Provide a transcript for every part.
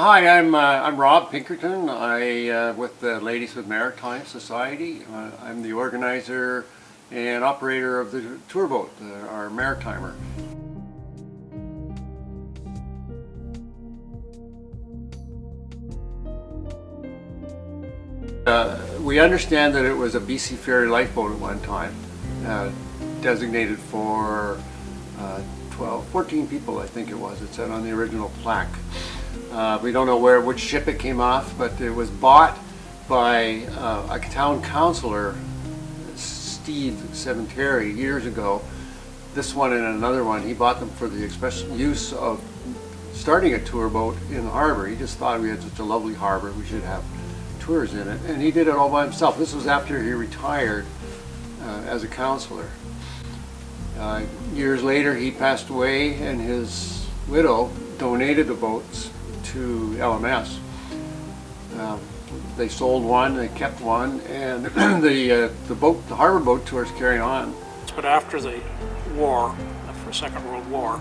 Hi, I'm Rob Pinkerton. I with the Ladysmith Maritime Society. I'm the organizer and operator of the tour boat, our Maritimer. We understand that it was a BC Ferry lifeboat at one time, designated for 14 people, I think it was. It said on the original plaque. We don't know which ship it came off, but it was bought by a town councillor, Steve Cemetery, years ago. This one and another one, he bought them for the express use of starting a tour boat in the harbor. He just thought we had such a lovely harbor, we should have tours in it, and he did it all by himself. This was after he retired as a councillor. Years later, he passed away, and his widow donated the boats to LMS. They sold one, they kept one, and the harbor boat tours carry on. But after the war, the Second World War,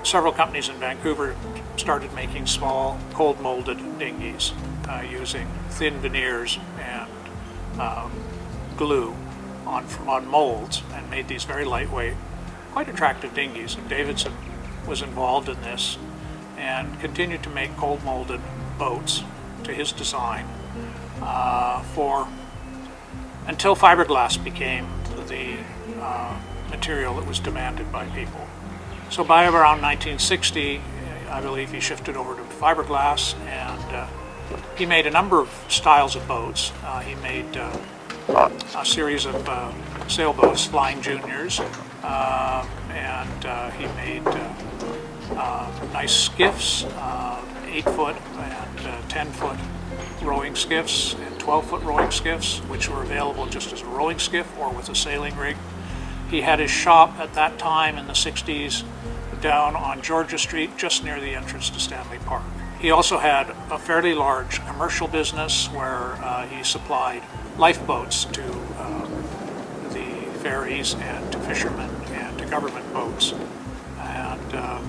several companies in Vancouver started making small cold molded dinghies using thin veneers and glue on molds, and made these very lightweight, quite attractive dinghies. And Davidson was involved in this and continued to make cold molded boats to his design until fiberglass became the material that was demanded by people. So by around 1960, I believe he shifted over to fiberglass, and he made a number of styles of boats. He made a series of sailboats, Flying Juniors, and he made nice skiffs, 8-foot and 10-foot rowing skiffs and 12-foot rowing skiffs, which were available just as a rowing skiff or with a sailing rig. He had his shop at that time in the 60s down on Georgia Street, just near the entrance to Stanley Park. He also had a fairly large commercial business where he supplied lifeboats to the ferries and to fishermen and to government boats. And the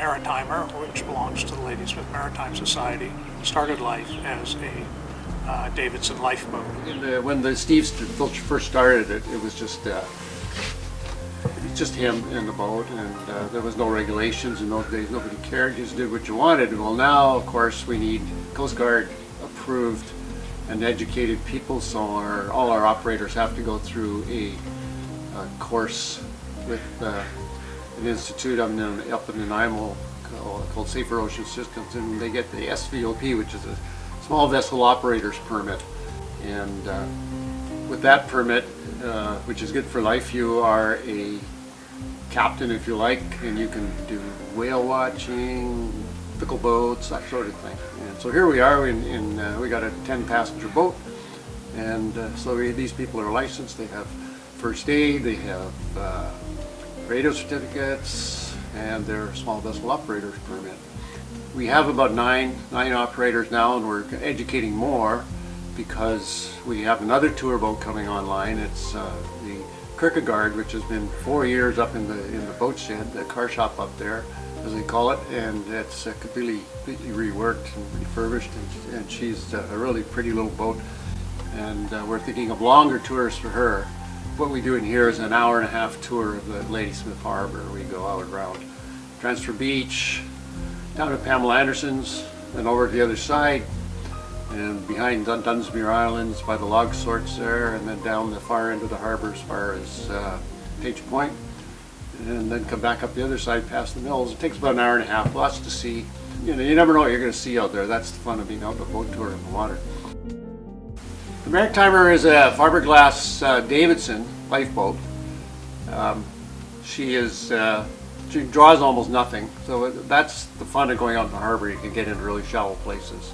Maritimer, which belongs to the Ladysmith Maritime Society, started life as a Davidson Lifeboat. When the Steve first started it, it was just him in the boat, and there was no regulations in those days. Nobody cared, you just did what you wanted. Well, now, of course, we need Coast Guard approved and educated people, so all our operators have to go through a course with an institute up in Nanaimo called Safer Ocean Systems, and they get the SVOP, which is a small vessel operator's permit. And with that permit, which is good for life, you are a captain, if you like, and you can do whale watching, pickle boats, that sort of thing. And so here we are we got a 10-passenger boat, and so these people are licensed. They have first aid, they have radio certificates, and their small vessel operator's permit. We have about nine operators now, and we're educating more because we have another tour boat coming online. It's the Kierkegaard, which has been 4 years up in the boat shed, the car shop up there, as they call it, and it's completely reworked and refurbished, and she's a really pretty little boat, and we're thinking of longer tours for her. What we do in here is an hour-and-a-half tour of the Ladysmith Harbour. We go out around Transfer Beach, down to Pamela Anderson's, and over to the other side, and behind Dunsmuir Islands by the log sorts there, and then down the far end of the harbour as far as Page Point, and then come back up the other side past the mills. It takes about an hour and a half, lots to see. You know, you never know what you're going to see out there. That's the fun of being out on a boat tour in the water. The Maritimer is a fiberglass Davidson lifeboat. She draws almost nothing, so that's the fun of going out in the harbour. You can get into really shallow places.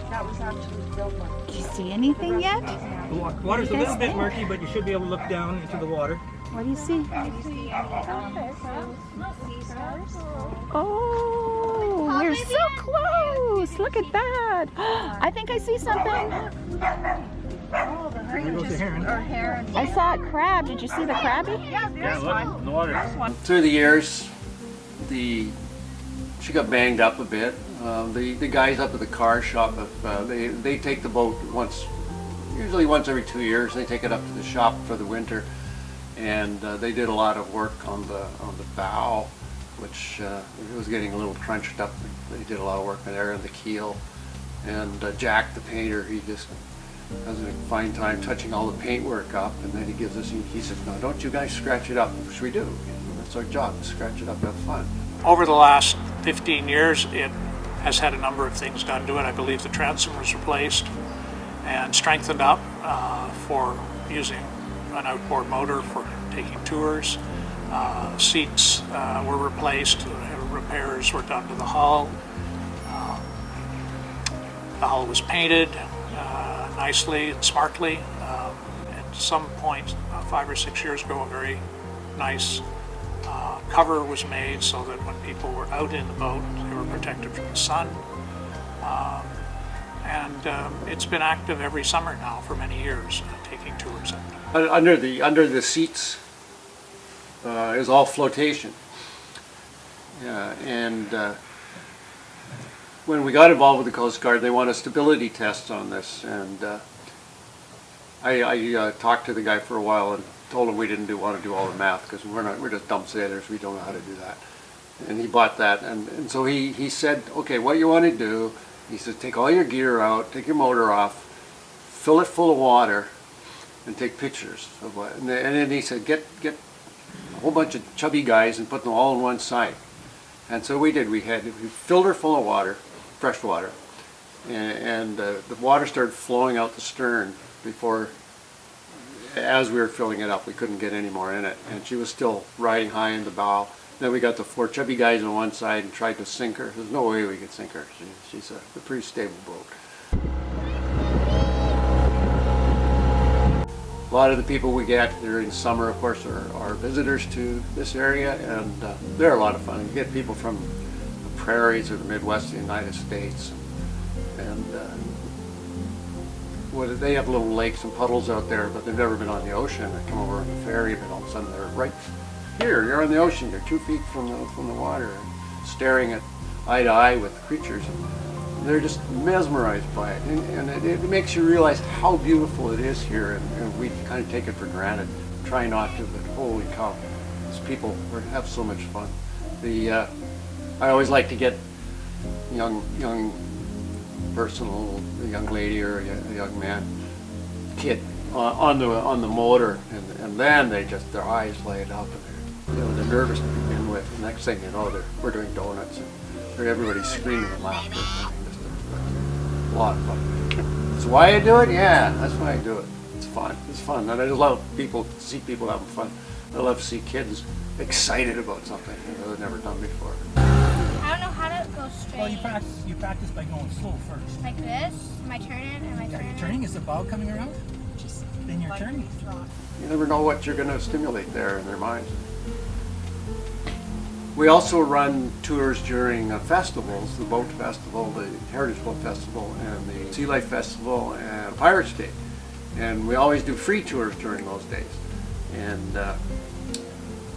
That was actually built on. Do you see anything yet? The water's a little bit murky, but you should be able to look down into the water. What do you see? Oh, we're so close. Look at that. I think I see something. There goes the heron. I saw a crab. Did you see the crabby? Yeah, look, in the water. Through the years, the she got banged up a bit. The guys up at the car shop, they take the boat usually once every 2 years. They take it up to the shop for the winter, and they did a lot of work on the bow, which it was getting a little crunched up. They did a lot of work there on the keel, and Jack the painter, he just has a fine time touching all the paintwork up, and then he says, no, don't you guys scratch it up, which we do. That's our job, to scratch it up, have fun. Over the last 15 years, it has had a number of things done to it. I believe the transom was replaced and strengthened up for using an outboard motor for taking tours. Seats were replaced, repairs were done to the hull. The hull was painted nicely and smartly. At some point, 5 or 6 years ago, a very nice cover was made so that when people were out in the boat, they were protected from the sun. It's been active every summer now for many years, taking tours. Under the seats is all flotation. When we got involved with the Coast Guard, they want a stability test on this, and I talked to the guy for a while and told him we didn't want to do all the math because we're just dumb sailors. We don't know how to do that. And he bought that, and so he said, okay, what you want to do, he said, take all your gear out, take your motor off, fill it full of water, and take pictures of what. And then he said, get a whole bunch of chubby guys and put them all on one side. And so we did. We filled her full of water, fresh water, and the water started flowing out the stern before. As we were filling it up, we couldn't get any more in it, and she was still riding high in the bow. Then we got the 4 chubby guys on one side and tried to sink her. There's no way we could sink her. She's a pretty stable boat. A lot of the people we get during summer, of course, are visitors to this area, and they're a lot of fun. You get people from the prairies or the Midwest of the United States, and they have little lakes and puddles out there, but they've never been on the ocean. They come over on the ferry, but all of a sudden they're right here. You're on the ocean. You're 2 feet from the water, staring at eye to eye with creatures. And they're just mesmerized by it, and it makes you realize how beautiful it is here. And we kind of take it for granted. Try not to, but holy cow, these people have so much fun. I always like to get young person, a young lady or a young man, kid on the motor, and then their eyes light up, and they're nervous to begin with. The next thing you know, we're doing donuts, and everybody's screaming with laughter. Just a lot of fun. That's why I do it. Yeah, that's why I do it. It's fun. It's fun, and I just love to see people having fun. I love to see kids excited about something they've never done before. I don't know how to go straight. Well, you practice by going slow first. Like this? Am I turning? Am I turning? You're turning? Is the bow coming around? Then you're turning. You never know what you're going to stimulate there in their minds. We also run tours during festivals, the Boat Festival, the Heritage Boat Festival, and the Sea Life Festival, and Pirates Day. And we always do free tours during those days. And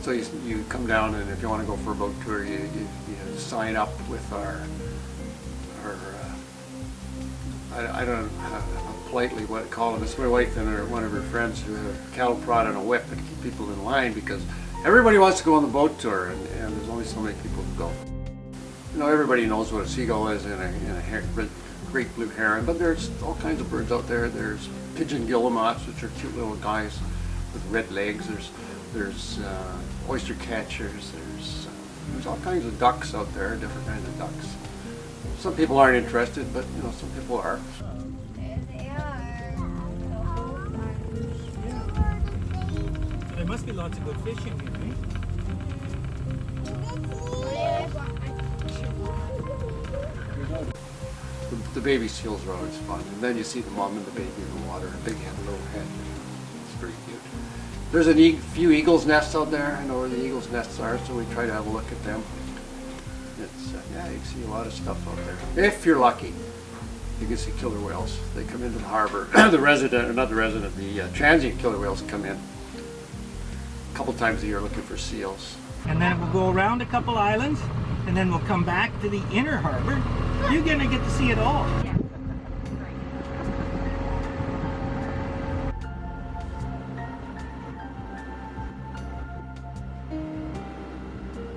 so you come down, and if you want to go for a boat tour, you sign up with our I don't know how politely what to call them. It's my wife and one of her friends who have a cattle prod and a whip and keep people in line, because everybody wants to go on the boat tour, and there's only so many people who go. You know, everybody knows what a seagull is and a great blue heron, but there's all kinds of birds out there. There's pigeon guillemots, which are cute little guys with red legs. There's oyster catchers. There's all kinds of ducks out there, different kinds of ducks. Some people aren't interested, but some people are. There they are. So there must be lots of good fishing here, right? The baby seals are always fun, and then you see the mom and the baby in the water, big head, little head. It's pretty cute. There's a few eagles' nests out there. I know where the eagles' nests are, so we try to have a look at them. It's yeah, you can see a lot of stuff out there. If you're lucky, you can see killer whales. They come into the harbor. The transient killer whales come in a couple times a year looking for seals. And then we'll go around a couple islands, and then we'll come back to the inner harbor. You're gonna get to see it all.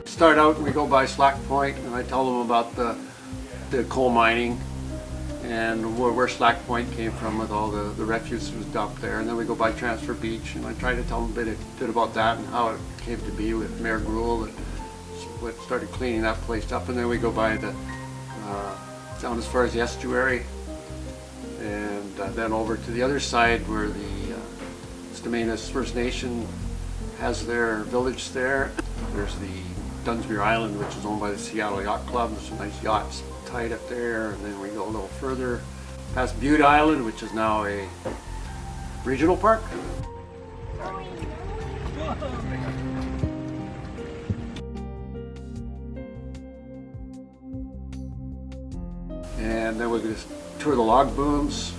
Start out and we go by Slack Point and I tell them about the coal mining and where Slack Point came from with all the refuse that was dumped there. And then we go by Transfer Beach and I try to tell them a bit about that and how it came to be with Mayor Gruel that started cleaning that place up. And then we go by down as far as the estuary and then over to the other side where the Stamanas First Nation has their village there. There's the Dunsmuir Island, which is owned by the Seattle Yacht Club. There's some nice yachts tied up there, and then we go a little further past Butte Island, which is now a regional park. And then we just tour the log booms.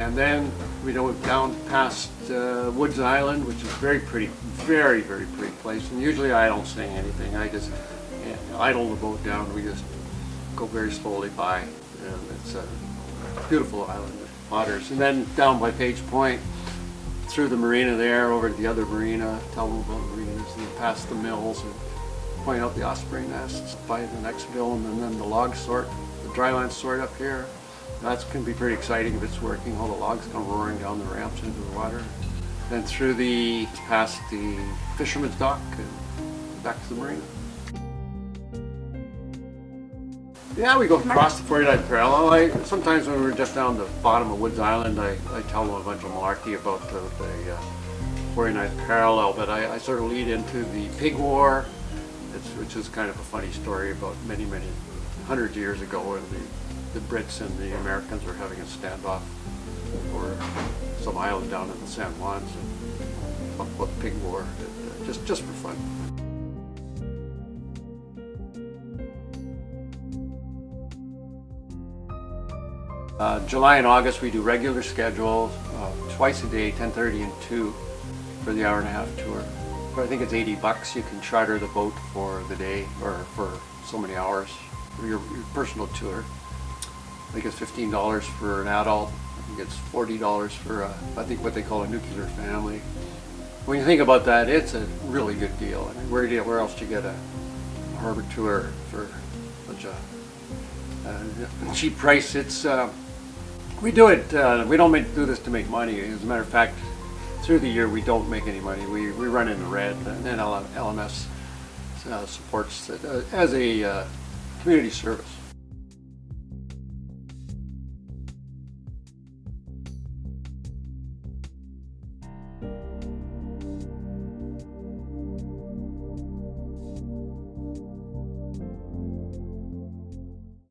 And then we go down past Woods Island, which is very pretty, very, very pretty place. And usually I don't say anything. I just idle the boat down. We just go very slowly by. And it's a beautiful island with waters. And then down by Page Point, through the marina there, over to the other marina, tell them about marinas, and past the mills, and point out the osprey nests by the next mill, and then the log sort, the dryland sort up here. That's going to be pretty exciting if it's working. All the logs come roaring down the ramps into the water. Then through past the fisherman's dock and back to the marina. Yeah, we go across the 49th parallel. Sometimes when we're just down the bottom of Woods Island, I tell them a bunch of malarkey about the 49th parallel, but I sort of lead into the pig war, which is kind of a funny story about many, many hundreds of years ago when the Brits and the Americans were having a standoff over some island down in the San Juans, and talk about the pig war, just for fun. July and August we do regular schedule, twice a day, 10:30 and 2 for the hour-and-a-half tour. But I think it's $80. You can charter the boat for the day or for so many hours for your personal tour. I think it's $15 for an adult. I think it's $40 for I think what they call a nuclear family. When you think about that, it's a really good deal. I mean, where else do you get a harbor tour for such a cheap price? It's we do it. We don't do this to make money. As a matter of fact, through the year we don't make any money. We run in the red, and then LMS supports it as a community service.